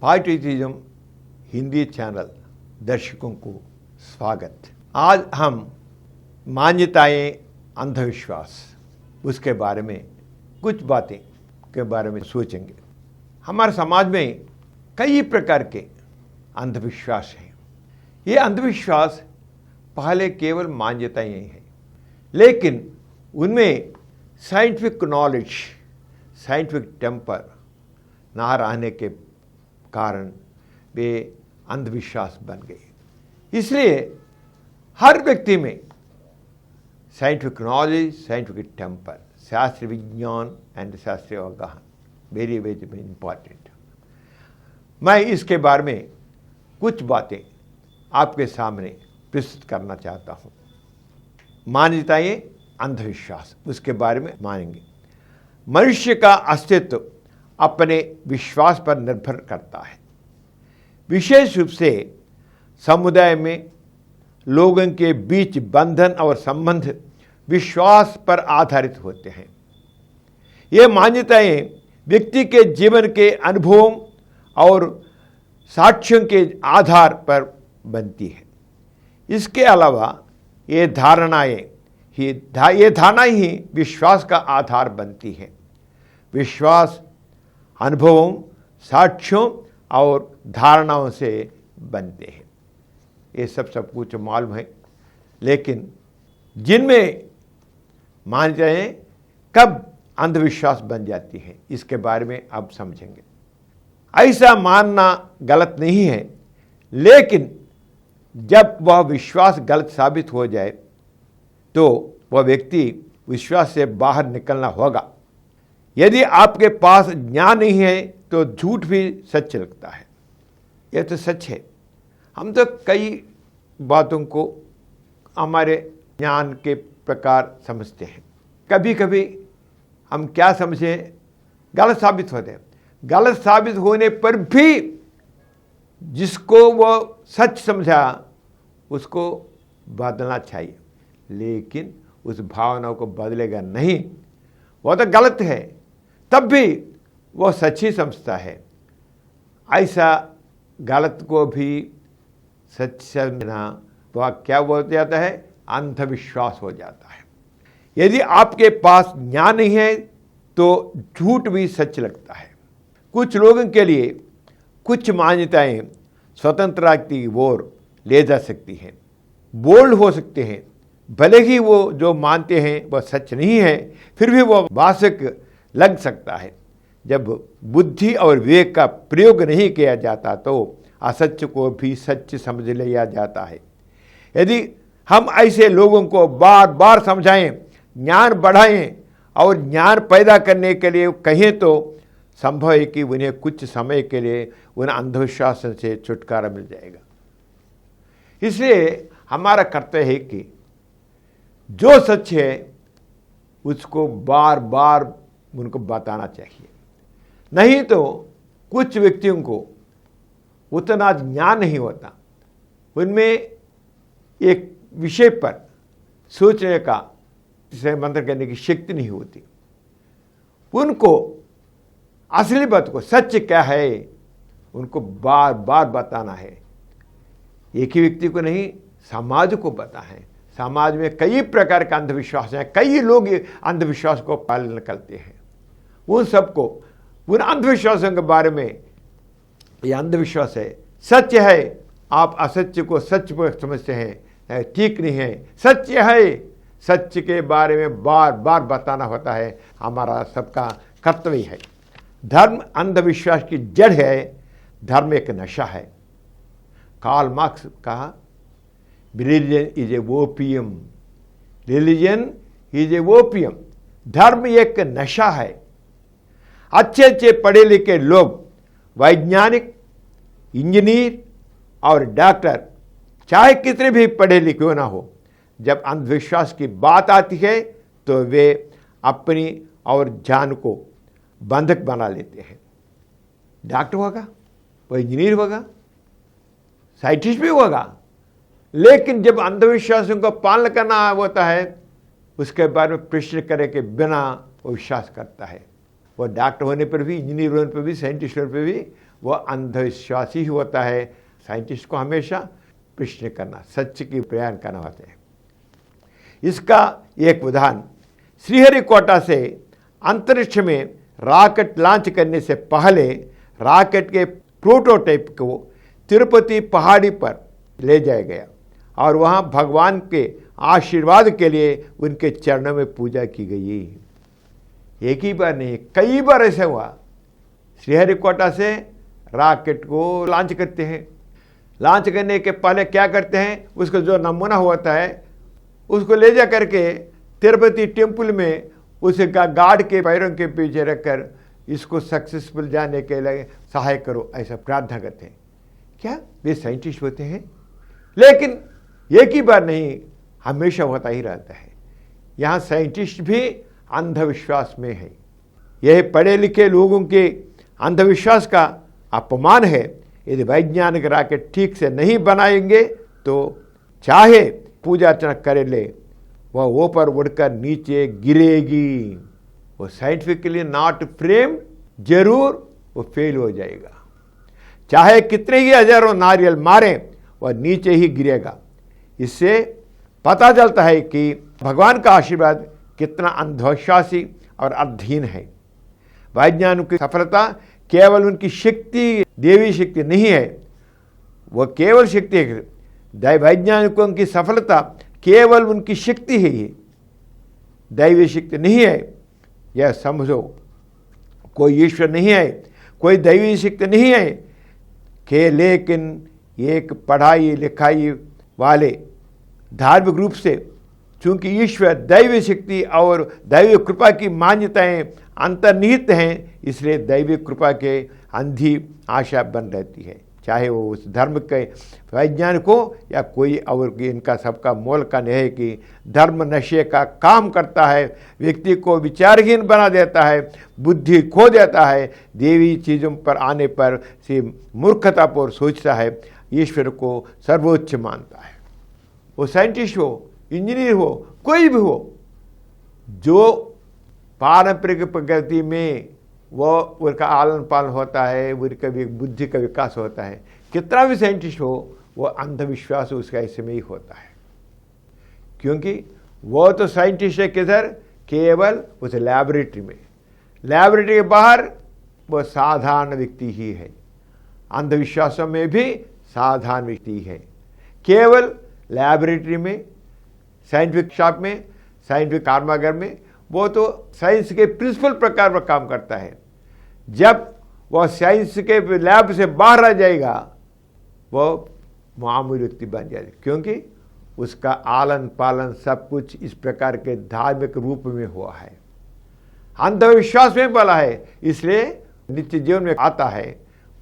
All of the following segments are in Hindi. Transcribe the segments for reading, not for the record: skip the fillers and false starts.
पाट्रियटिज्म हिंदी चैनल दर्शकों को स्वागत। आज हम मान्यताएं, अंधविश्वास उसके बारे में कुछ बातें के बारे में सोचेंगे। हमारे समाज में कई प्रकार के अंधविश्वास हैं। ये अंधविश्वास पहले केवल मान्यताएं हैं, लेकिन उनमें साइंटिफिक नॉलेज, साइंटिफिक टेम्पर ना रहने के कारण वे अंधविश्वास बन गए। इसलिए हर व्यक्ति में साइंटिफिक नॉलेज, साइंटिफिक टेम्पर, शास्त्रीय विज्ञान एंड शास्त्रीय अवगाहन वेरी वेरी इंपॉर्टेंट। मैं इसके बारे में कुछ बातें आपके सामने प्रस्तुत करना चाहता हूँ। मान्यताएं, अंधविश्वास उसके बारे में मानेंगे। मनुष्य का अस्तित्व अपने विश्वास पर निर्भर करता है। विशेष रूप से समुदाय में लोगों के बीच बंधन और संबंध विश्वास पर आधारित होते हैं। ये मान्यताएं व्यक्ति के जीवन के अनुभवों और साक्ष्यों के आधार पर बनती है। इसके अलावा ये धारणाएं ही विश्वास का आधार बनती हैं। विश्वास अनुभवों, साक्ष्यों और धारणाओं से बनते हैं। ये सब कुछ मालूम है, लेकिन जिनमें मान्यताएं कब अंधविश्वास बन जाती हैं, इसके बारे में अब समझेंगे। ऐसा मानना गलत नहीं है, लेकिन जब वह विश्वास गलत साबित हो जाए तो वह व्यक्ति विश्वास से बाहर निकलना होगा। यदि आपके पास ज्ञान नहीं है तो झूठ भी सच लगता है। यह तो सच है। हम तो कई बातों को हमारे ज्ञान के प्रकार समझते हैं। कभी कभी हम क्या समझे, गलत साबित होते हैं। गलत साबित होने पर भी जिसको वो सच समझा उसको बदलना चाहिए, लेकिन उस भावना को बदलेगा नहीं। वो तो गलत है, तब भी वो सच ही समझता है। ऐसा गलत को भी सच समझना वह क्या हो जाता है, अंधविश्वास हो जाता है। यदि आपके पास ज्ञान नहीं है तो झूठ भी सच लगता है। कुछ लोगों के लिए कुछ मान्यताएं स्वतंत्रता की ओर ले जा सकती हैं, बोल्ड हो सकते हैं। भले ही वो जो मानते हैं वह सच नहीं है, फिर भी वो वास्तविक लग सकता है। जब बुद्धि और विवेक का प्रयोग नहीं किया जाता तो असत्य को भी सच समझ लिया जाता है। यदि हम ऐसे लोगों को बार बार समझाएं, ज्ञान बढ़ाएं और ज्ञान पैदा करने के लिए कहें तो संभव है कि उन्हें कुछ समय के लिए उन अंधविश्वास से छुटकारा मिल जाएगा। इसलिए हमारा कर्तव्य है कि जो सच है उसको बार बार उनको बताना चाहिए। नहीं तो कुछ व्यक्तियों को उतना ज्ञान नहीं होता, उनमें एक विषय पर सोचने का, इसे मंथन करने की शक्ति नहीं होती। उनको असली बात को, सच क्या है, उनको बार बार बताना है। एक ही व्यक्ति को नहीं, समाज को बताना है। समाज में कई प्रकार का अंधविश्वास हैं, कई लोग अंधविश्वास को पालन करते हैं। उन सबको, उन अंधविश्वासों के बारे में, ये अंधविश्वास है, सच है, आप असत्य को सच समझते हैं, ठीक नहीं है। सत्य है, सच के बारे में बार बार बताना होता है, हमारा सबका कर्तव्य है। धर्म अंधविश्वास की जड़ है। धर्म एक नशा है। कार्ल मार्क्स कहा, religion is a opium. Religion is a opium. धर्म एक नशा है। अच्छे अच्छे पढ़े लिखे लोग, वैज्ञानिक, इंजीनियर और डॉक्टर, चाहे कितने भी पढ़े लिखे ना हो, जब अंधविश्वास की बात आती है तो वे अपनी और जान को बंधक बना लेते हैं। डॉक्टर होगा, वो इंजीनियर होगा, साइंटिस्ट भी होगा, लेकिन जब अंधविश्वासों का पालन करना होता है, उसके बारे में प्रश्न करे के बिना वो विश्वास करता है। वो डॉक्टर होने पर भी, इंजीनियर होने पर भी, साइंटिस्ट होने पर भी वो अंधविश्वासी ही होता है। साइंटिस्ट को हमेशा प्रश्न करना, सत्य की प्रयाण करना होता है। इसका एक उदाहरण, श्रीहरिकोटा से अंतरिक्ष में रॉकेट लॉन्च करने से पहले रॉकेट के प्रोटोटाइप को तिरुपति पहाड़ी पर ले जाया गया और वहां भगवान के आशीर्वाद के लिए उनके चरणों में पूजा की गई। एक ही बार नहीं, कई बार ऐसा हुआ। श्रीहरिकोटा से रॉकेट को लॉन्च करते हैं, लॉन्च करने के पहले क्या करते हैं, उसका जो नमूना होता है उसको ले जा करके तिरुपति टेम्पल में उसे गार्ड के पैरों के पीछे रखकर इसको सक्सेसफुल जाने के लिए सहाय करो, ऐसा प्रार्थना करते हैं। क्या वे साइंटिस्ट होते हैं? लेकिन एक ही बार नहीं, हमेशा होता ही रहता है। यहाँ साइंटिस्ट भी अंधविश्वास में है। यह पढ़े लिखे लोगों के अंधविश्वास का अपमान है। यदि वैज्ञानिक रॉकेट ठीक से नहीं बनाएंगे तो चाहे पूजा अर्चना करे ले, वह ऊपर उड़कर नीचे गिरेगी। वो साइंटिफिकली नॉट फ्रेम, जरूर वो फेल हो जाएगा। चाहे कितने ही हजारों नारियल मारें, वह नीचे ही गिरेगा। इससे पता चलता है कि भगवान का आशीर्वाद कितना अंधविश्वासी और अधीन है। वैज्ञानिक की सफलता केवल उनकी शक्ति, देवी शक्ति नहीं है, वह केवल शक्ति है। वैज्ञानिकों की सफलता केवल उनकी शक्ति है, ये दैवी शक्ति नहीं है। यह समझो, कोई ईश्वर नहीं है, कोई दैवी शक्ति नहीं है कि लेकिन एक पढ़ाई लिखाई वाले धार्मिक रूप से, चूंकि ईश्वर दैवी शक्ति और दैवी कृपा की मान्यताएं अंतर्निहित हैं, इसलिए दैवी कृपा के अंधी आशा बन रहती है। चाहे वो उस धर्म के वैज्ञानिक हो या कोई और, इनका सबका मोल का नहीं है कि धर्म नशे का काम करता है, व्यक्ति को विचारहीन बना देता है, बुद्धि खो देता है, देवी चीज़ों पर आने पर से मूर्खतापूर्वक सोचता है, ईश्वर को सर्वोच्च मानता है। वो साइंटिस्ट हो, इंजीनियर हो, कोई भी हो, जो पारंपरिक प्रकृति में वो उनका आलन पालन होता है, उनका बुद्धि का विकास होता है, कितना भी साइंटिस्ट हो, वो अंधविश्वास उसका ऐसे में ही होता है। क्योंकि वो तो साइंटिस्ट है किधर, केवल उस लैबोरेटरी में, लैबोरेटरी के बाहर वो साधारण व्यक्ति ही है। अंधविश्वासों में भी साधारण व्यक्ति है। केवल लैबोरेटरी में, साइंटिफिक शॉप में, साइंटिफिक कर्मागार में वो तो साइंस के प्रिंसिपल प्रकार पर काम करता है। जब वह साइंस के लैब से बाहर आ जाएगा, वो मामूली व्यक्ति बन जाएगा, क्योंकि उसका आलन पालन सब कुछ इस प्रकार के धार्मिक रूप में हुआ है, अंधविश्वास में पला है, इसलिए नित्य जीवन में आता है,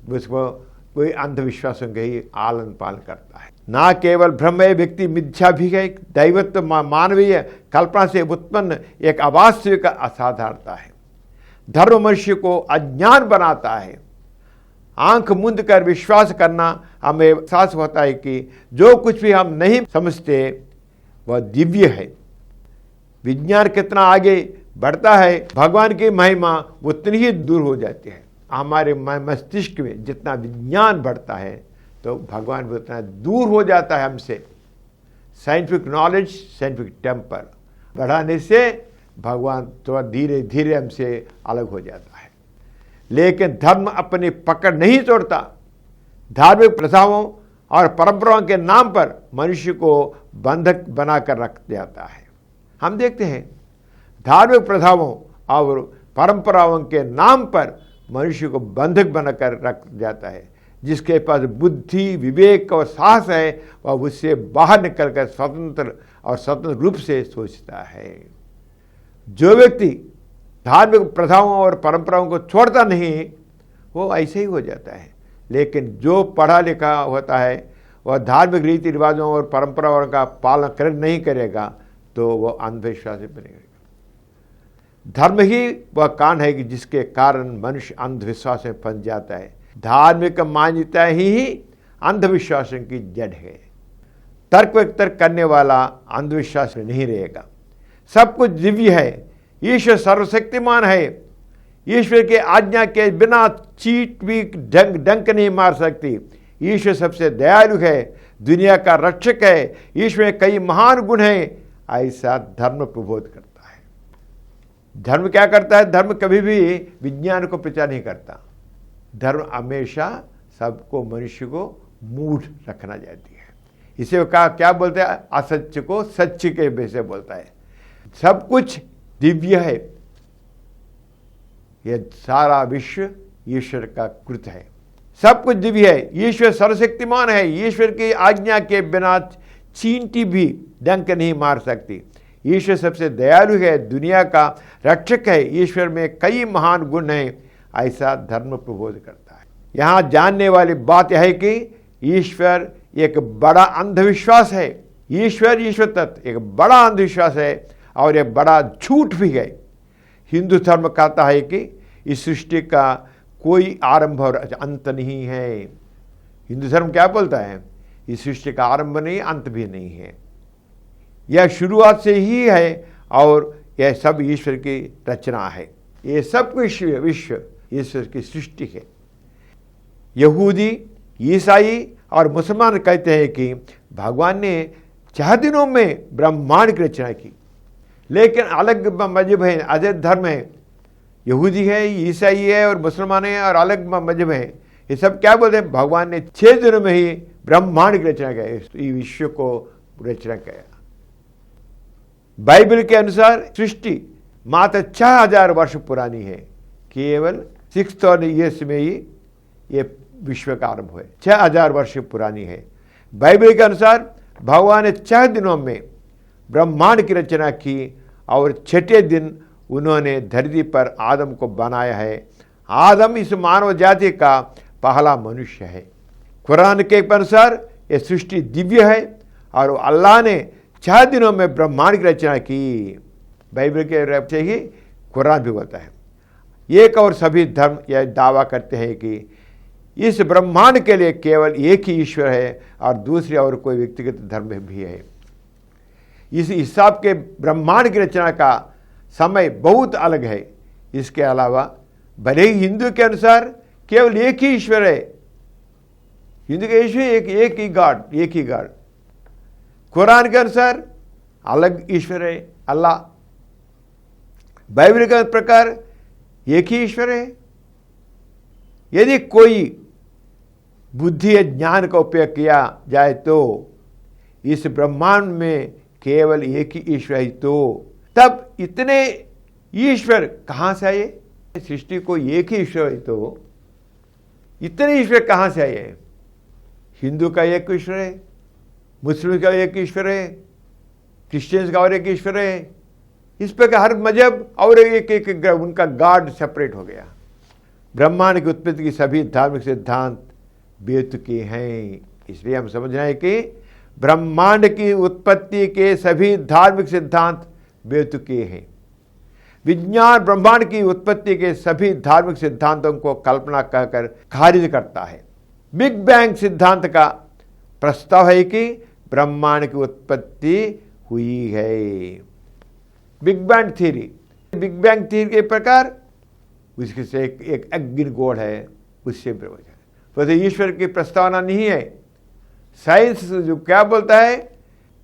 उसको कोई अंधविश्वासों के ही आलन पालन करता है। ना केवल ब्रह्म व्यक्ति मिथ्या भी है, दैवत्व मानवीय कल्पना से उत्पन्न एक अवास्तविक असाधारणता है। धर्म मनुष्य को अज्ञान बनाता है। आंख मूंद कर विश्वास करना, हमें एहसास होता है कि जो कुछ भी हम नहीं समझते वह दिव्य है। विज्ञान कितना आगे बढ़ता है, भगवान की महिमा उतनी ही दूर हो जाती है। हमारे मस्तिष्क में जितना विज्ञान बढ़ता है तो भगवान भी उतना दूर हो जाता है हमसे। साइंटिफिक नॉलेज, साइंटिफिक टेम्पर बढ़ाने से भगवान थोड़ा धीरे धीरे हमसे अलग हो जाता है। लेकिन धर्म अपनी पकड़ नहीं छोड़ता। धार्मिक प्रथाओं और परंपराओं के नाम पर मनुष्य को बंधक बनाकर रख देता है। हम देखते हैं धार्मिक प्रथाओं और परंपराओं के नाम पर मनुष्य को बंधक बनाकर रख जाता है। जिसके पास बुद्धि, विवेक और साहस है, वह उससे बाहर निकलकर स्वतंत्र रूप से सोचता है। जो व्यक्ति धार्मिक प्रथाओं और परंपराओं को छोड़ता नहीं, वो ऐसे ही हो जाता है। लेकिन जो पढ़ा लिखा होता है, वह धार्मिक रीति रिवाजों और परंपराओं का पालन नहीं करेगा तो वह अंधविश्वासी बनेगा। धर्म ही वह कारण है कि जिसके कारण मनुष्य अंधविश्वास में फंस जाता है। धार्मिक मान्यता ही अंधविश्वासों की जड़ है। तर्क वितर्क करने वाला अंधविश्वास में नहीं रहेगा। सब कुछ दिव्य है, ईश्वर सर्वशक्तिमान है, ईश्वर के आज्ञा के बिना चींट भी डंक नहीं मार सकती। ईश्वर सबसे दयालु है, दुनिया का रक्षक है, ईश्वर में कई महान गुण हैं, ऐसा धर्म प्रबोध करता है। धर्म क्या करता है? धर्म कभी भी विज्ञान को प्रचार नहीं करता। धर्म हमेशा सबको, मनुष्य को मूढ़ रखना चाहती है। इसे वो क्या बोलते हैं? असत्य को सच्च के वैसे बोलता है। सब कुछ दिव्य है, यह सारा विश्व ईश्वर का कृत है। सब कुछ दिव्य है, ईश्वर सर्वशक्तिमान है, ईश्वर की आज्ञा के बिना चींटी भी डंक नहीं मार सकती। ईश्वर सबसे दयालु है, दुनिया का रक्षक है, ईश्वर में कई महान गुण हैं, ऐसा धर्म प्रबोध करता है। यहाँ जानने वाली बात यह है कि ईश्वर एक बड़ा अंधविश्वास है। ईश्वर तत्व एक बड़ा अंधविश्वास है और एक बड़ा झूठ भी है। हिंदू धर्म कहता है कि इस सृष्टि का कोई आरंभ और अंत नहीं है। हिंदू धर्म क्या बोलता है? इस सृष्टि का आरंभ नहीं, अंत भी नहीं है, यह शुरुआत से ही है और यह सब ईश्वर की रचना है। ये सब विश्व ईश्वर की सृष्टि है। यहूदी, ईसाई और मुसलमान कहते हैं कि भगवान ने 4 दिनों में ब्रह्मांड की रचना की, लेकिन अलग मजहब है, अलग धर्म है। यहूदी है, ईसाई है और मुसलमान है और अलग मजहब है। ये सब क्या बोलते हैं? भगवान ने 6 दिनों में ही ब्रह्मांड की रचना किया, विश्व को रचना किया। बाइबल के अनुसार सृष्टि मात्र 6000 वर्ष पुरानी है। केवल 600 ईयर्स में ही ये विश्व का आरंभ हुआ। 6000 वर्ष पुरानी है। बाइबल के अनुसार भगवान ने 6 दिनों में ब्रह्मांड की रचना की और 6ठे दिन उन्होंने धरती पर आदम को बनाया है। आदम इस मानव जाति का पहला मनुष्य है। कुरान के अनुसार यह सृष्टि दिव्य है और अल्लाह ने 6 दिनों में ब्रह्मांड की रचना की। बाइबल के रब से ही कुरान भी बोलता है। एक और सभी धर्म यह दावा करते हैं कि इस ब्रह्मांड के लिए केवल एक ही ईश्वर है और दूसरे और कोई व्यक्तिगत धर्म भी है। इस हिसाब के ब्रह्मांड की रचना का समय बहुत अलग है। इसके अलावा भले ही हिंदू के अनुसार केवल एक ही ईश्वर है, हिंदू के ईश्वर एक ही गॉड। कुरान के अनुसार अलग ईश्वर है, अल्लाह। बाइबल के प्रकार एक ही ईश्वर है। यदि कोई बुद्धि या ज्ञान का उपयोग किया जाए तो इस ब्रह्मांड में केवल एक ही ईश्वर है, तो तब इतने ईश्वर कहां से आए? सृष्टि को एक ही ईश्वर है तो इतने ईश्वर कहां से आए? हिंदू का एक ईश्वर है, मुस्लिम का एक ईश्वर है, क्रिश्चियंस का और एक ईश्वर है। इस पर हर मजहब और एक उनका गॉड सेपरेट हो गया। ब्रह्मांड की उत्पत्ति की सभी धार्मिक सिद्धांत बेतुके हैं। इसलिए हम समझ रहे हैं कि ब्रह्मांड की उत्पत्ति के सभी धार्मिक सिद्धांत बेतुके हैं। विज्ञान ब्रह्मांड की उत्पत्ति के सभी धार्मिक सिद्धांतों को कल्पना कहकर खारिज करता है। बिग बैंग सिद्धांत का प्रस्ताव है कि ब्रह्मांड की उत्पत्ति हुई है। बिग बैंग थ्योरी के प्रकार उसके से एक अग्निगोल है, उससे तो ईश्वर की प्रस्तावना नहीं है। साइंस जो क्या बोलता है,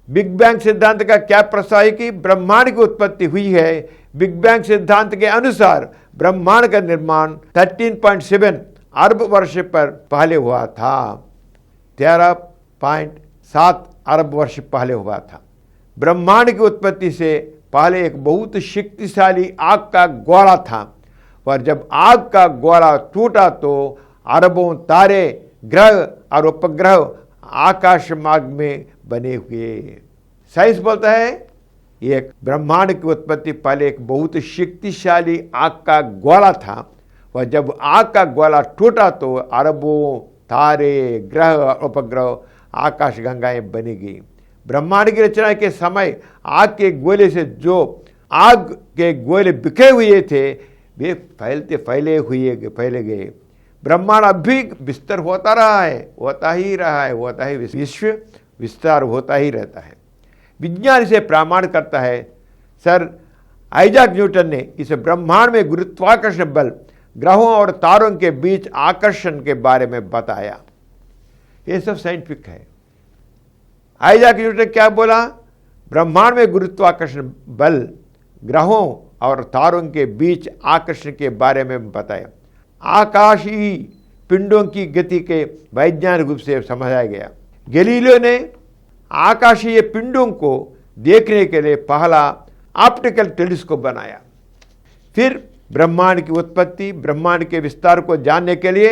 बिग बैंग सिद्धांत का क्या प्रस्ताव है कि ब्रह्मांड की उत्पत्ति हुई है। बिग बैंग सिद्धांत के अनुसार ब्रह्मांड का निर्माण 13.7 अरब वर्ष पर पहले हुआ था। 13.7 अरब वर्ष पहले हुआ था। ब्रह्मांड की उत्पत्ति से पहले एक बहुत शक्तिशाली आग का गोला था, पर जब आग का गोला टूटा तो अरबों तारे, ग्रह और उपग्रह आकाश मार्ग में बने हुए। साइंस बोलता है एक ब्रह्मांड की उत्पत्ति पहले एक बहुत शक्तिशाली आग का गोला था, और जब आग का गोला टूटा तो अरबों तारे, ग्रह और उपग्रह आकाश गंगाएं बनी गई। ब्रह्मांड की रचना के समय आग के गोले से जो आग के गोले बिखरे हुए थे वे फैले गए। ब्रह्मांड अब भी विस्तार होता रहा है, विश्व विस्तार होता ही रहता है। विज्ञान इसे प्रमाण करता है। सर आइजैक न्यूटन ने इस ब्रह्मांड में गुरुत्वाकर्षण बल, ग्रहों और तारों के बीच आकर्षण के बारे में बताया। ये सब साइंटिफिक है। आइजैक न्यूटन ने क्या बोला? ब्रह्मांड में गुरुत्वाकर्षण बल, ग्रहों और तारों के बीच आकर्षण के बारे में बताया। आकाशीय पिंडों की गति के वैज्ञानिक रूप से समझाया गया। गैलीलियो ने आकाशीय पिंडों को देखने के लिए पहला ऑप्टिकल टेलीस्कोप बनाया। फिर ब्रह्मांड की उत्पत्ति, ब्रह्मांड के विस्तार को जानने के लिए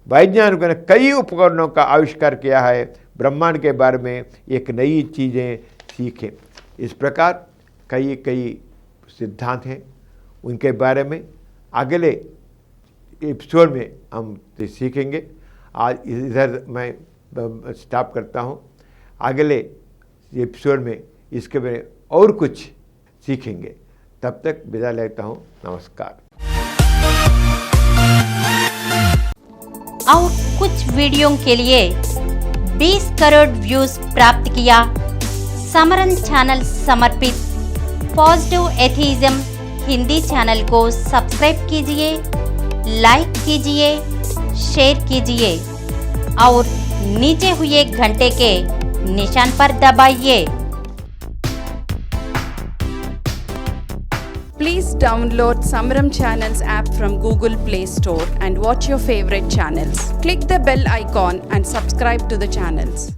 वैज्ञानिकों ने कई उपकरणों का आविष्कार किया है। ब्रह्मांड के बारे में एक नई चीज़ें सीखें। इस प्रकार कई सिद्धांत हैं, उनके बारे में अगले एपिसोड में हम सीखेंगे। आज इधर मैं स्टॉप करता हूँ। अगले एपिसोड में इसके बारे में और कुछ सीखेंगे। तब तक विदा लेता हूँ। नमस्कार। और कुछ वीडियो के लिए 20 करोड़ व्यूज प्राप्त किया समरन चैनल समर्पित पॉजिटिव एथीज़म हिंदी चैनल को सब्सक्राइब कीजिए, लाइक कीजिए, शेयर कीजिए और नीचे हुए घंटे के निशान पर दबाइए। Please download Samaram Channels app from Google Play Store and watch your favorite channels. Click the bell icon and subscribe to the channels.